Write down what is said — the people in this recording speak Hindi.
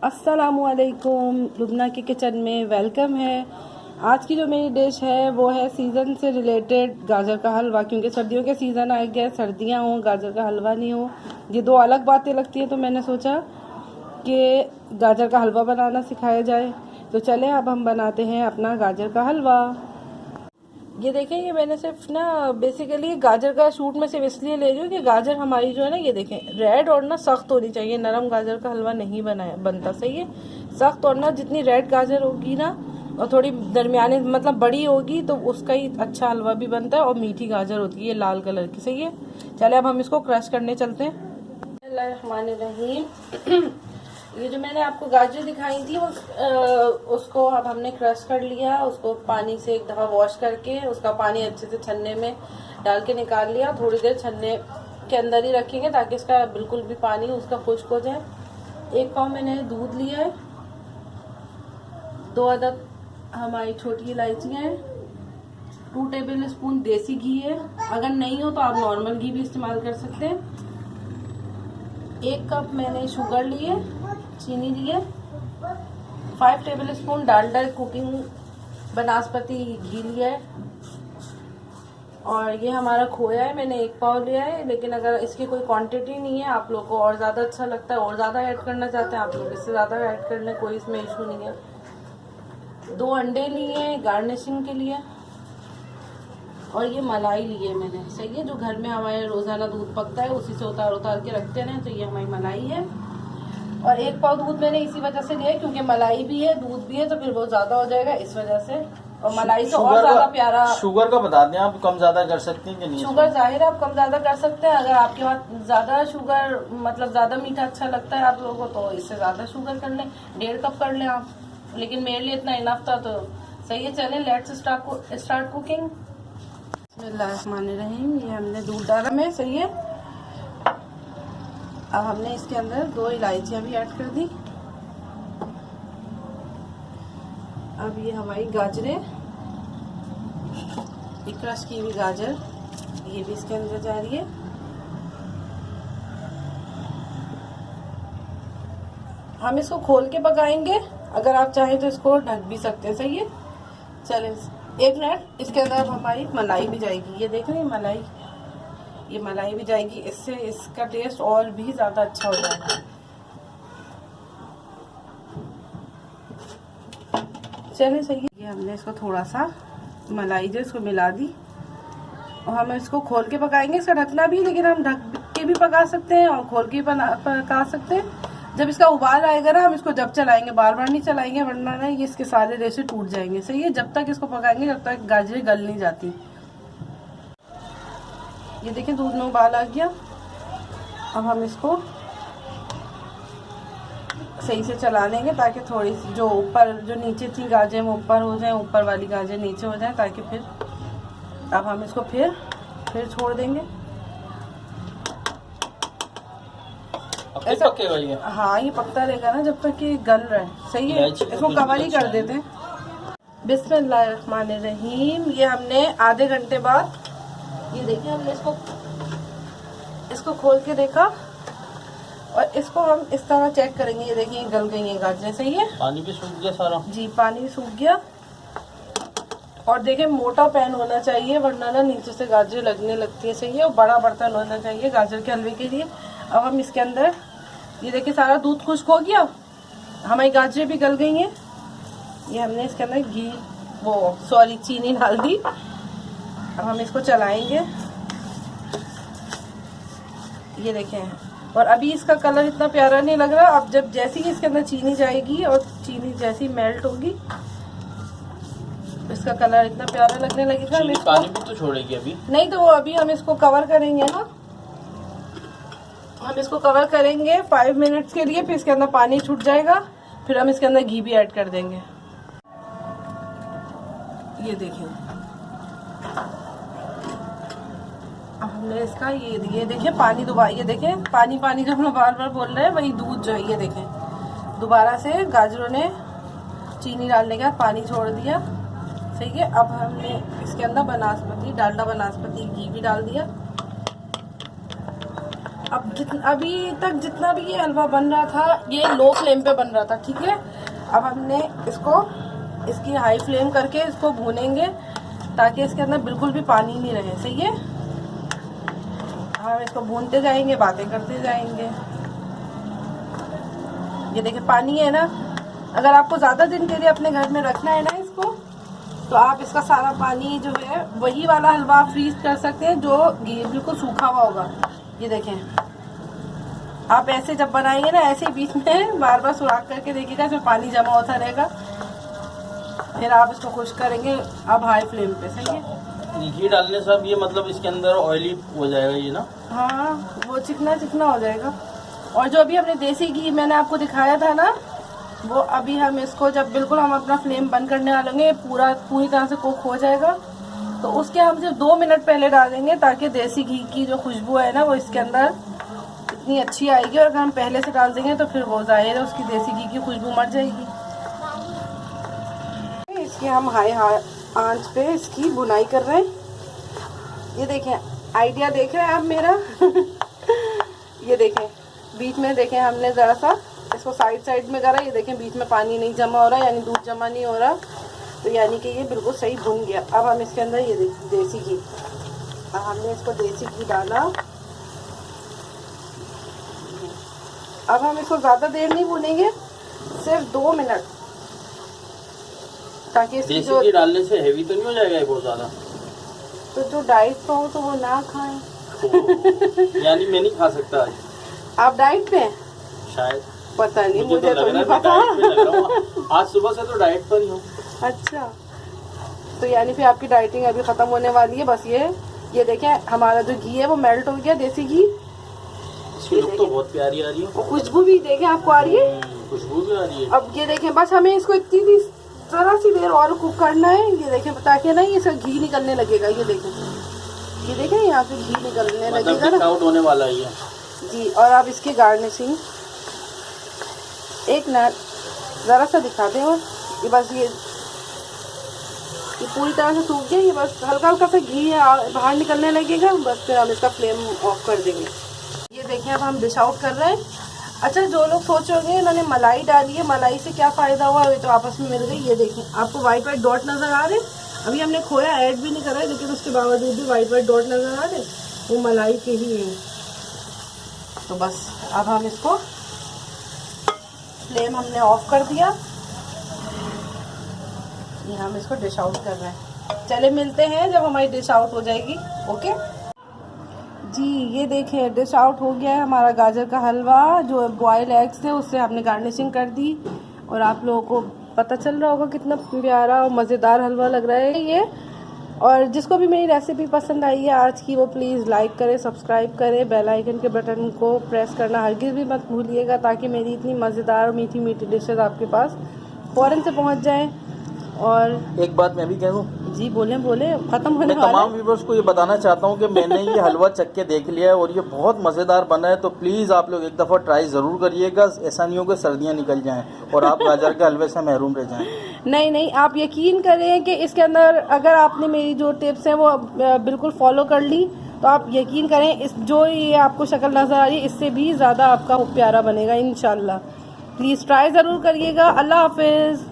अस्सलामुअलैकुम, लुबना के किचन में वेलकम है। आज की जो मेरी डिश है वो है सीज़न से रिलेटेड गाजर का हलवा। क्योंकि सर्दियों के सीज़न आ गया, सर्दियां हों गाजर का हलवा नहीं हो, ये दो अलग बातें लगती हैं। तो मैंने सोचा कि गाजर का हलवा बनाना सिखाया जाए। तो चले अब हम बनाते हैं अपना गाजर का हलवा। ये देखें, ये मैंने सिर्फ ना बेसिकली गाजर का शूट में सिर्फ इसलिए ले रही हूँ कि गाजर हमारी जो है ना, ये देखें रेड और ना सख्त होनी चाहिए। नरम गाजर का हलवा नहीं बनता, सही है। सख्त और ना जितनी रेड गाजर होगी ना और थोड़ी दरमियाने मतलब बड़ी होगी तो उसका ही अच्छा हलवा भी बनता है। और मीठी गाजर होती है ये लाल कलर की, सही है। चले अब हम इसको क्रश करने चलते हैं। बिस्मिल्लाहिर्रहमानिर्रहीम। ये जो मैंने आपको गाजर दिखाई थी उसको अब हमने क्रश कर लिया। उसको पानी से एक दफ़ा वॉश करके उसका पानी अच्छे से छन्ने में डाल के निकाल लिया। थोड़ी देर छन्ने के अंदर ही रखेंगे ताकि इसका बिल्कुल भी पानी उसका खुश्क हो जाए। 1 पाव मैंने दूध लिया है, 2 अदद हमारी छोटी इलायचियाँ हैं, 2 टेबल स्पून देसी घी है। अगर नहीं हो तो आप नॉर्मल घी भी इस्तेमाल कर सकते हैं। 1 कप मैंने शुगर लिए, चीनी लिए, 5 टेबल स्पून डालडा कुकिंग बनास्पति घी लिया है। और ये हमारा खोया है, मैंने 1 पाव लिया है। लेकिन अगर इसकी कोई क्वांटिटी नहीं है, आप लोग को और ज़्यादा अच्छा लगता है और ज़्यादा ऐड करना चाहते हैं, आप लोग इससे ज़्यादा ऐड कर लें, कोई इसमें इशू नहीं है। 2 अंडे लिए गार्निशिंग के लिए। और ये मलाई ली है मैंने, सही है। जो घर में हमारे रोज़ाना दूध पकता है उसी से उतार उतार के रखते रहें। तो ये हमारी मलाई है। और 1 पाव दूध मैंने इसी वजह से लिया है क्योंकि मलाई भी है दूध भी है तो फिर वो ज़्यादा हो जाएगा इस वजह से। और मलाई से और ज़्यादा प्यारा। शुगर का बता दें, आप कम ज़्यादा कर सकती हैं कि नहीं? शुगर जाहिर है आप कम ज़्यादा कर सकते हैं। अगर आपके पास ज़्यादा शुगर मतलब ज़्यादा मीठा अच्छा लगता है आप लोगों को तो इससे ज़्यादा शुगर कर लें, 1.5 कप कर लें आप। लेकिन मेरे लिए इतना इनफ था तो सही है। चलें लेट्स स्टार्ट कुकिंग। बिस्मिल्लाहिर्रहमानिर्रहीम। ये हमने दूध डाला में, सही है। अब हमने इसके अंदर 2 इलायचियाँ भी ऐड कर दी। अब ये हमारी गाजरें, एक क्रश की हुई गाजर, ये भी इसके अंदर जा रही है। हम इसको खोल के पकाएंगे, अगर आप चाहें तो इसको ढक भी सकते हैं, सही है। चलें 1 मिनट। इसके अंदर हमारी मलाई भी जाएगी, ये देख रहे हैं मलाई, ये मलाई भी जाएगी। इससे इसका टेस्ट और भी ज़्यादा अच्छा हो जाएगा। चलिए सही है। ये हमने इसको थोड़ा सा मलाई जो इसको मिला दी और हम इसको खोल के पकाएंगे। इसका ढकना भी, लेकिन हम ढक के भी पका सकते हैं और खोल के पका सकते हैं। जब इसका उबाल आएगा ना हम इसको जब चलाएंगे, बार बार नहीं चलाएंगे वरना ना ये इसके सारे रेशे टूट जाएंगे, सही है। जब तक इसको पकाएंगे जब तक गाजरें गल नहीं जाती। ये देखें दूध में उबाल आ गया। अब हम इसको सही से चला लेंगे ताकि थोड़ी सी जो ऊपर जो नीचे थी गाजरें वो ऊपर हो जाए, ऊपर वाली गाजरें नीचे हो जाए, ताकि फिर अब हम इसको फिर छोड़ देंगे। ऐसा पकेगा ये? हाँ ये पकता रहेगा ना जब तक कि गल रहा है, सही है। इसको कवर ही कर देते हैं। बिस्मिल्लाहिर्रहमानिर्रहीम। ये हमने आधे घंटे बाद, ये देखिए हमने इसको खोल के देखा और इसको हम इस तरह चेक करेंगे। ये देखिए गल गई है गाजरें, सही है। पानी भी सूख गया सारा? जी पानी भी सूख गया। और देखिए मोटा पैन होना चाहिए वरना ना नीचे से गाजरें लगने लगती है, सही है। और बड़ा बर्तन होना चाहिए गाजर के हलवे के लिए। अब हम इसके अंदर ये देखिए सारा दूध खुश्क हो गया, हमारी गाजरें भी गल गई हैं। ये हमने इसके अंदर चीनी डाल दी। अब हम इसको चलाएंगे, ये देखें। और अभी इसका कलर इतना प्यारा नहीं लग रहा। अब जब जैसे ही इसके अंदर चीनी जाएगी और चीनी जैसी मेल्ट होगी इसका कलर इतना प्यारा लगने लगेगा। हम इसको पानी भी तो छोड़ेगी अभी? नहीं तो अभी हम इसको कवर करेंगे ना, हम इसको कवर करेंगे 5 मिनट्स के लिए। फिर इसके अंदर पानी छूट जाएगा, फिर हम इसके अंदर घी भी ऐड कर देंगे। ये देखें हमने इसका ये देखिए पानी दोबारा, ये देखें पानी जो हम बार बार बोल रहे हैं वही दूध जो है, ये देखें दोबारा से गाजरों ने चीनी डालने के बाद पानी छोड़ दिया, सही है। अब हमने इसके अंदर डालडा बनास्पति घी भी डाल दिया। अभी तक जितना भी ये हलवा बन रहा था ये लो फ्लेम पे बन रहा था, ठीक है। अब हमने इसकी हाई फ्लेम करके इसको भूनेंगे ताकि इसके अंदर बिल्कुल भी पानी नहीं रहे, सही है। हम इसको भूनते जाएंगे, बातें करते जाएंगे। ये देखिए पानी है ना, अगर आपको ज़्यादा दिन के लिए अपने घर में रखना है ना इसको, तो आप इसका सारा पानी जो है वही वाला हलवा आप फ्रीज कर सकते हैं जो बिल्कुल सूखा हुआ होगा। ये देखें, आप ऐसे जब बनाएंगे ना, ऐसे ही बीच में बार बार सुराख करके देखिएगा, इसमें पानी जमा होता रहेगा। फिर आप इसको खुश करेंगे, अब हाई फ्लेम पे, सही है। घी डालने से अब ये मतलब इसके अंदर ऑयली हो जाएगा ये ना? हाँ, वो चिकना चिकना हो जाएगा। और जो अभी हमने देसी घी मैंने आपको दिखाया था ना, वो अभी हम इसको जब बिल्कुल हम अपना फ्लेम बंद करने वाले होंगे, पूरी तरह से कुक हो जाएगा, तो उसके हम सिर्फ 2 मिनट पहले डालेंगे ताकि देसी घी की जो खुशबू है ना वो इसके अंदर इतनी अच्छी आएगी। और अगर हम पहले से डाल देंगे तो फिर वो जाहिर है उसकी देसी घी की खुशबू मर जाएगी। इसकी हम हाई आंच पे इसकी बुनाई कर रहे हैं। ये देखें, आइडिया देख रहे हैं आप मेरा? ये देखें, बीच में देखें हमने ज़रा सा इसको साइड में करा, ये देखें बीच में पानी नहीं जमा हो रहा, यानी दूध जमा नहीं हो रहा, तो यानी कि ये बिल्कुल सही भुन गया। अब हम इसके अंदर ये देसी घी, अब हमने इसको देसी घी डाला। अब हम इसको ज़्यादा देर नहीं भूनेंगे, सिर्फ 2 मिनट, ताकि इसकी देसी घी डालने से हेवी तो नहीं हो जाएगा बहुत ज़्यादा? तो जो डाइट पे हो तो वो ना खाएं। यानी मैं नहीं खा सकता आज? आप डाइट पे हैं? शायद, पता नहीं, मुझे तो नहीं पता। आज सुबह से तो डाइट पर ही हूँ। अच्छा, तो यानी फिर आपकी डाइटिंग अभी खत्म होने वाली है। बस ये देखें, हमारा जो घी है वो मेल्ट हो गया, देसी घी। इसकी लुक तो बहुत प्यारी आ रही है, खुशबू भी देखें आपको आ रही है, खुशबू भी आ रही है। अब ये देखें, बस हमें इसको इतनी जरा सी देर और कुक करना है। ये देखें, ताकि ना ये सब घी निकलने लगेगा। ये देखें यहाँ से घी निकलने लगेगा ना, आउट होने वाला है ये जी। और आप इसकी गार्निशिंग एक ना ज़रा सा दिखा दें, और ये बस ये पूरी तरह से सूख गया, ये बस हल्का हल्का सा घी बाहर निकलने लगेगा, बस फिर हम इसका फ्लेम ऑफ कर देंगे। ये देखें, अब हम डिश आउट कर रहे हैं। अच्छा, जो लोग सोच रहे होंगे इन्होंने मलाई डाली है, मलाई से क्या फ़ायदा हुआ, ये तो आपस में मिल गई। ये देखें, आपको वाइट डॉट नज़र आ रहे हैं, अभी हमने खोया ऐड भी नहीं करा है, लेकिन उसके बावजूद भी वाइट डॉट नज़र आ रहे हैं, वो मलाई के ही है। तो बस अब हम इसको फ्लेम हमने ऑफ कर दिया, ये हम इसको डिश आउट कर रहे हैं। चले मिलते हैं जब हमारी डिश आउट हो जाएगी। ओके जी, ये देखें डिश आउट हो गया है हमारा गाजर का हलवा। जो बॉयल एग्स थे उससे हमने गार्निशिंग कर दी, और आप लोगों को पता चल रहा होगा कितना प्यारा और मज़ेदार हलवा लग रहा है ये। और जिसको भी मेरी रेसिपी पसंद आई है आज की, वो प्लीज़ लाइक करें, सब्सक्राइब करें, बेल आइकन के बटन को प्रेस करना हरगिज़ भी मत भूलिएगा, ताकि मेरी इतनी मज़ेदार और मीठी मीठी डिशेज आपके पास फ़ौरन से पहुंच जाएं। और एक बात मैं भी कह दूं? जी बोले ख़त्म होने मैं वाला है। तमाम व्यूअर्स को ये बताना चाहता हूँ कि मैंने ये हलवा चख के देख लिया है और ये बहुत मज़ेदार बना है, तो प्लीज़ आप लोग एक दफ़ा ट्राई ज़रूर करिएगा। ऐसा नहीं हो कि सर्दियाँ निकल जाएं और आप गाजर के हलवे से महरूम रह जाएं। नहीं, आप यकीन करें कि इसके अंदर अगर आपने मेरी जो टिप्स हैं वो बिल्कुल फॉलो कर ली, तो आप यकीन करें इस जो ये आपको शक्ल नज़र आ रही है इससे भी ज़्यादा आपका प्यारा बनेगा इंशाल्लाह। प्लीज़ ट्राई ज़रूर करिएगा। अल्लाह हाफिज़।